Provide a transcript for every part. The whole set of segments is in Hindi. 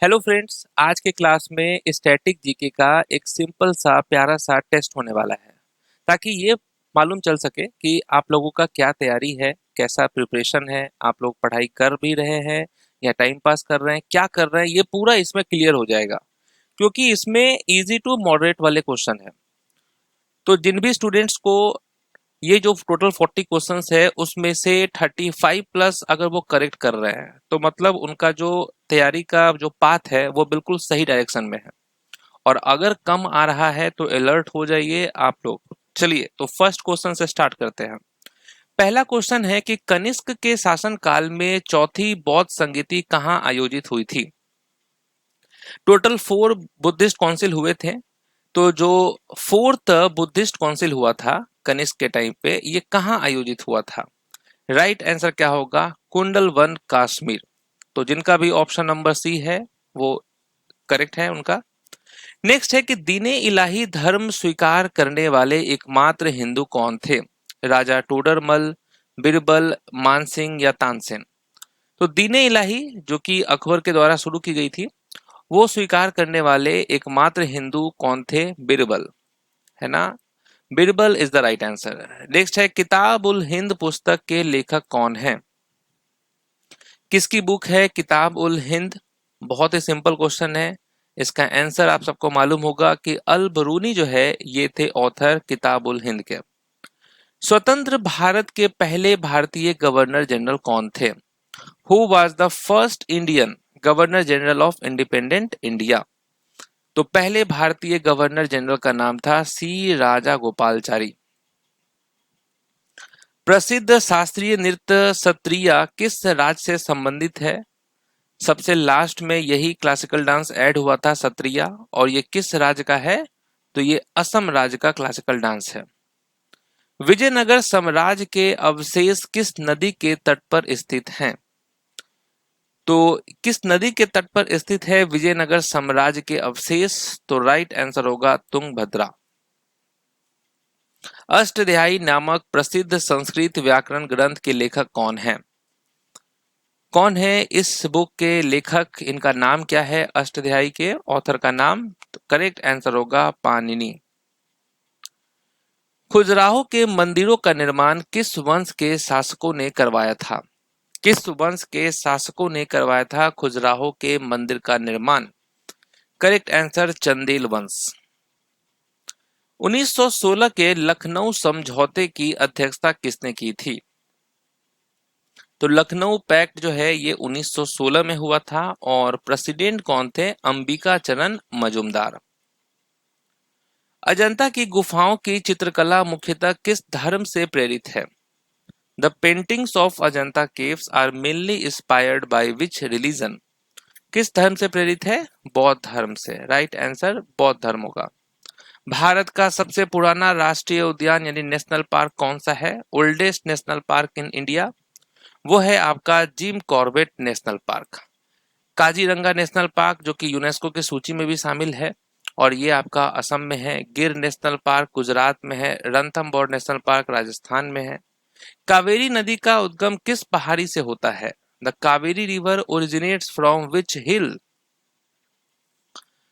हेलो फ्रेंड्स, आज के क्लास में स्टैटिक जीके का एक सिंपल सा प्यारा सा टेस्ट होने वाला है ताकि ये मालूम चल सके कि आप लोगों का क्या तैयारी है, कैसा प्रिपरेशन है, आप लोग पढ़ाई कर भी रहे हैं या टाइम पास कर रहे हैं, क्या कर रहे हैं, ये पूरा इसमें क्लियर हो जाएगा। क्योंकि इसमें इजी टू मॉडरेट वाले क्वेश्चन है। तो जिन भी स्टूडेंट्स को ये जो टोटल 40 क्वेश्चंस है उसमें से 35 प्लस अगर वो करेक्ट कर रहे हैं तो मतलब उनका जो तैयारी का जो पाथ है वो बिल्कुल सही डायरेक्शन में है। और अगर कम आ रहा है तो अलर्ट हो जाइए आप लोग। चलिए तो फर्स्ट क्वेश्चन से स्टार्ट करते हैं। पहला क्वेश्चन है कि कनिष्क के शासन काल में चौथी बौद्ध संगीति कहाँ आयोजित हुई थी। टोटल 4 बुद्धिस्ट काउंसिल हुए थे। तो जो फोर्थ बुद्धिस्ट काउंसिल हुआ था कनिष्क के टाइम पे, ये कहाँ आयोजित हुआ था। राइट आंसर क्या होगा, कुंडल वन कश्मीर। तो जिनका भी ऑप्शन नंबर सी है वो करेक्ट है उनका। नेक्स्ट है कि दीने इलाही धर्म स्वीकार करने वाले एकमात्र हिंदू कौन थे। राजा टोडरमल, बिरबल, मानसिंह या तानसेन। तो दीने इलाही जो कि अकबर के द्वारा शुरू की गई थी, वो स्वीकार करने वाले एकमात्र हिंदू कौन थे, बिरबल, है ना। Birbal is the right answer. Next है किताब उल हिंद पुस्तक के लेखक कौन है। किसकी बुक है किताब उल हिंद। बहुत ही सिंपल क्वेश्चन है। इसका आंसर आप सबको मालूम होगा कि अल बरूनी जो है ये थे ऑथर किताब उल हिंद के। स्वतंत्र भारत के पहले भारतीय गवर्नर जनरल कौन थे। Who was the first Indian governor general of independent India. तो पहले भारतीय गवर्नर जनरल का नाम था सी राजा गोपालचारी। प्रसिद्ध शास्त्रीय नृत्य सत्रिया किस राज्य से संबंधित है। सबसे लास्ट में यही क्लासिकल डांस ऐड हुआ था सत्रिया, और ये किस राज्य का है, तो ये असम राज्य का क्लासिकल डांस है। विजयनगर साम्राज्य के अवशेष किस नदी के तट पर स्थित हैं। तो किस नदी के तट पर स्थित है विजयनगर साम्राज्य के अवशेष, तो राइट आंसर होगा तुंगभद्रा। अष्टध्यायी नामक प्रसिद्ध संस्कृत व्याकरण ग्रंथ के लेखक कौन है। कौन है इस बुक के लेखक, इनका नाम क्या है, अष्टध्यायी के ऑथर का नाम। तो करेक्ट आंसर होगा पाणिनि। खजुराहो के मंदिरों का निर्माण किस वंश के शासकों ने करवाया था। किस वंश के शासकों ने करवाया था खजुराहो के मंदिर का निर्माण। करेक्ट आंसर चंदेल वंश। 1916 के लखनऊ समझौते की अध्यक्षता किसने की थी। तो लखनऊ पैक्ट जो है ये 1916 में हुआ था, और प्रेसिडेंट कौन थे, अंबिका चरण मजूमदार। अजंता की गुफाओं की चित्रकला मुख्यतः किस धर्म से प्रेरित है। The paintings of Ajanta caves are mainly inspired by which religion. किस धर्म से प्रेरित है, बौद्ध धर्म से। राइट आंसर बौद्ध धर्म होगा। भारत का सबसे पुराना राष्ट्रीय उद्यान यानी नेशनल पार्क कौन सा है। Oldest national park in India, वो है आपका Jim Corbett national park. Kaziranga national park जो कि यूनेस्को की सूची में भी शामिल है, और ये आपका असम में है। गिर नेशनल पार्क गुजरात में है। रणथंबोर नेशनल पार्क राजस्थान में है। कावेरी नदी का उद्गम किस पहाड़ी से होता है। The Kaveri river originates from which hill.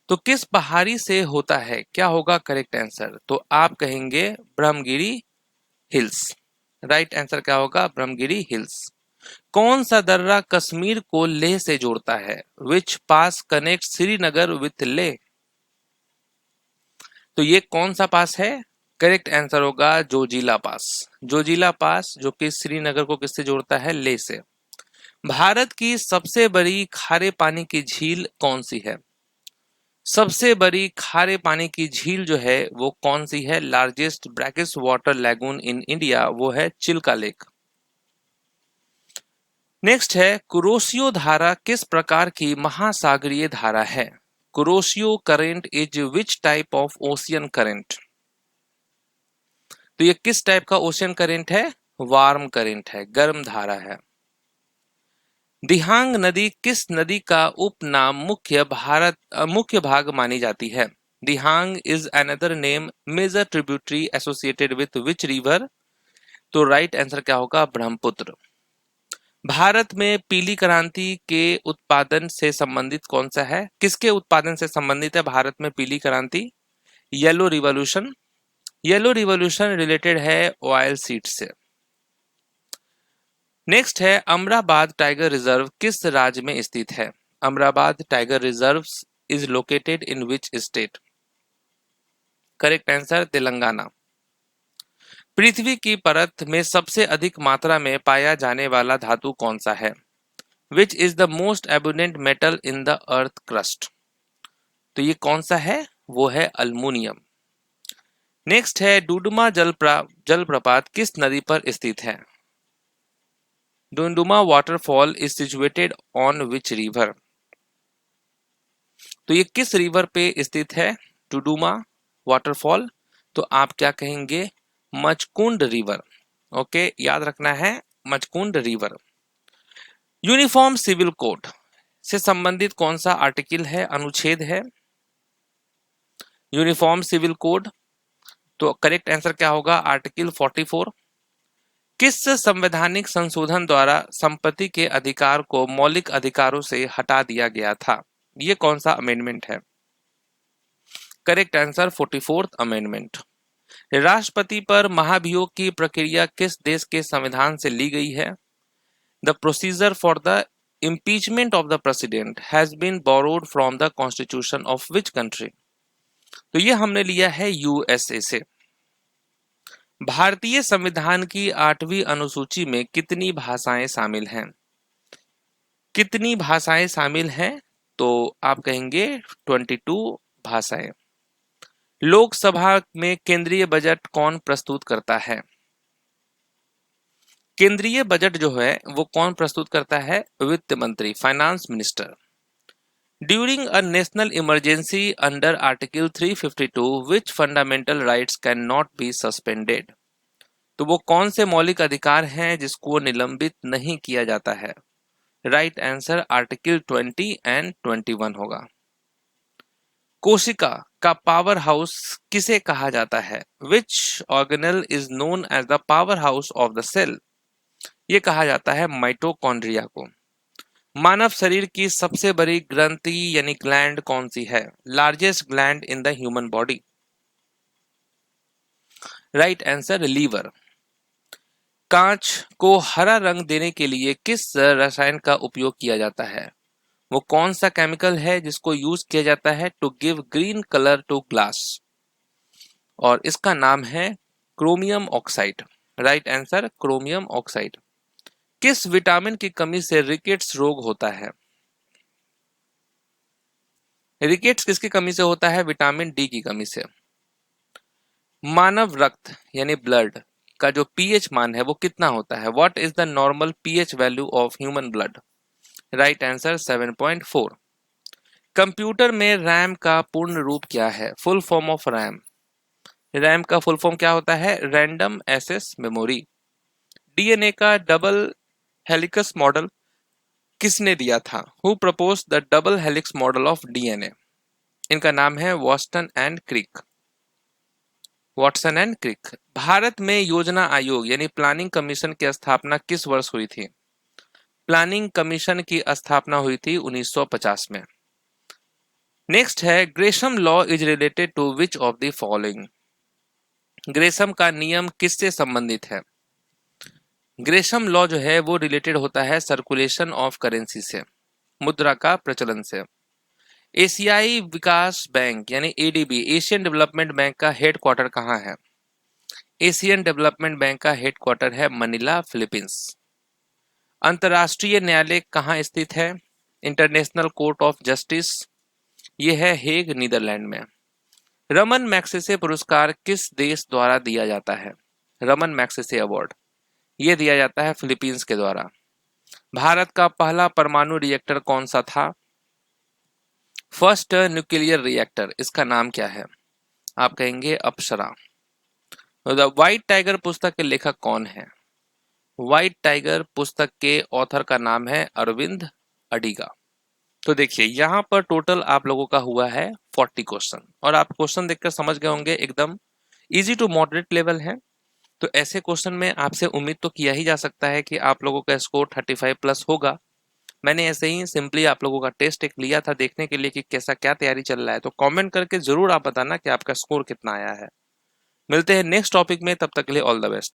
तो किस पहाड़ी से होता है, क्या होगा करेक्ट आंसर, तो आप कहेंगे ब्रह्मगिरी हिल्स। राइट आंसर क्या होगा, ब्रह्मगिरी हिल्स। कौन सा दर्रा कश्मीर को लेह से जोड़ता है। विच पास कनेक्ट श्रीनगर विथ लेह। तो ये कौन सा पास है, करेक्ट आंसर होगा जोजिला पास। जोजिला पास जो कि श्रीनगर को किससे जोड़ता है, लेह से। भारत की सबसे बड़ी खारे पानी की झील कौन सी है। सबसे बड़ी खारे पानी की झील जो है वो कौन सी है। Largest brackish water lagoon in India, वो है चिल्का लेक। नेक्स्ट है कुरोशियो धारा किस प्रकार की महासागरीय धारा है। Kuroshio current is which type of ocean current. तो ये किस टाइप का ओशियन करेंट है, वार्म करेंट है, गर्म धारा है। दिहांग नदी किस नदी का उपनाम मुख्य भाग मानी जाती है। Dihang is another name major tributary associated with which river. तो राइट आंसर क्या होगा, ब्रह्मपुत्र। भारत में पीली क्रांति के उत्पादन से संबंधित कौन सा है? किसके उत्पादन से संबंधित है भारत में पीली क्रांति? Yellow revolution. Yellow revolution related है ऑयल सीड से। नेक्स्ट है अमराबाद टाइगर रिजर्व किस राज्य में स्थित है? Amrabad tiger reserve is located in which state? Correct answer Telangana. पृथ्वी की परत में सबसे अधिक मात्रा में पाया जाने वाला धातु कौन सा है? Which is the most abundant metal in the earth crust? तो ये कौन सा है? वो है अल्मुनियम। नेक्स्ट है डुडुमा जलप्रपात किस नदी पर स्थित है? Duduma waterfall is situated on which river? तो ये किस रिवर पे स्थित है डुडुमा वाटरफॉल? तो आप क्या कहेंगे? मचकुंड रिवर। ओके, याद रखना है Machkund river. Uniform civil code से संबंधित कौन सा आर्टिकल है, अनुच्छेद है? यूनिफॉर्म सिविल कोड, तो करेक्ट आंसर क्या होगा? आर्टिकल 44। किस संवैधानिक संशोधन द्वारा संपत्ति के अधिकार को मौलिक अधिकारों से हटा दिया गया था? ये कौन सा अमेंडमेंट है? Correct answer 44th amendment. राष्ट्रपति पर महाभियोग की प्रक्रिया किस देश के संविधान से ली गई है? The procedure for the impeachment of the president has been borrowed from the constitution of which country? तो ये हमने लिया है यूएसए से। भारतीय संविधान की 8वीं अनुसूची में कितनी भाषाएं शामिल हैं? कितनी भाषाएं शामिल हैं? तो आप कहेंगे 22 भाषाएं। लोकसभा में केंद्रीय बजट कौन प्रस्तुत करता है? केंद्रीय बजट जो है वो कौन प्रस्तुत करता है? वित्त मंत्री, finance minister. During a national emergency under article 352 which fundamental rights can not be suspended? तो वो कौन से मौलिक अधिकार हैं जिसको निलंबित नहीं किया जाता है? राइट आंसर आर्टिकल 20 एंड 21 होगा। कोशिका का पावर हाउस किसे कहा जाता है? Which organelle is known as the power house of the cell? ये कहा जाता है माइटोकॉन्ड्रिया को। मानव शरीर की सबसे बड़ी ग्रंथि यानी ग्लैंड कौन सी है? Largest gland in the human body? Right answer liver. कांच को हरा रंग देने के लिए किस रसायन का उपयोग किया जाता है? वो कौन सा केमिकल है जिसको यूज किया जाता है to give green colour to glass? और इसका नाम है chromium oxide. Right answer chromium oxide. किस विटामिन की कमी से रिकेट्स रोग होता है? रिकेट्स किसकी कमी से होता है? विटामिन डी की कमी से। मानव रक्त यानी ब्लड का जो पीएच मान है वो कितना होता है? What is the normal pH value of human blood? Right answer 7.4। Computer में रैम का पूर्ण रूप क्या है? Full form of RAM. RAM का फुल फॉर्म क्या होता है? Random access memory. डीएनए का डबल हेलिक्स मॉडल किसने दिया था? Who propose the double helix model of DNA? इनका नाम है Watson and Crick. Watson and Crick. भारत में योजना आयोग यानी प्लानिंग कमीशन की स्थापना किस वर्ष हुई थी? प्लानिंग कमीशन की स्थापना हुई थी 1950 में। नेक्स्ट है Gresham law is related to which of the following? Gresham का नियम किससे संबंधित है? ग्रेशम लॉ जो है वो रिलेटेड होता है सर्कुलेशन ऑफ करेंसी से, मुद्रा का प्रचलन से। एशियाई विकास बैंक यानी एडीबी, एशियन डेवलपमेंट बैंक का हेडक्वार्टर कहाँ है? एशियन डेवलपमेंट बैंक का हेडक्वार्टर है मनीला, फिलीपींस। अंतर्राष्ट्रीय न्यायालय कहाँ स्थित है? इंटरनेशनल कोर्ट ऑफ जस्टिस, ये है हेग, नीदरलैंड में। रमन मैग्सेसे पुरस्कार किस देश द्वारा दिया जाता है? रमन मैग्सेसे अवार्ड ये दिया जाता है फिलीपींस के द्वारा। भारत का पहला परमाणु रिएक्टर कौन सा था? फर्स्ट न्यूक्लियर रिएक्टर, इसका नाम क्या है? आप कहेंगे अप्सरा। द व्हाइट टाइगर पुस्तक के लेखक कौन है? व्हाइट टाइगर पुस्तक के ऑथर का नाम है अरविंद अडिगा। तो देखिए यहाँ पर टोटल आप लोगों का हुआ है 40 क्वेश्चन, और आप क्वेश्चन देखकर समझ गए होंगे एकदम इजी टू मॉडरेट लेवल है। तो ऐसे क्वेश्चन में आपसे उम्मीद तो किया ही जा सकता है कि आप लोगों का स्कोर 35 प्लस होगा। मैंने ऐसे ही सिंपली आप लोगों का टेस्ट एक लिया था देखने के लिए कि कैसा क्या तैयारी चल रहा है। तो कमेंट करके जरूर आप बताना कि आपका स्कोर कितना आया है। मिलते हैं नेक्स्ट टॉपिक में, तब तक के लिए ऑल द बेस्ट।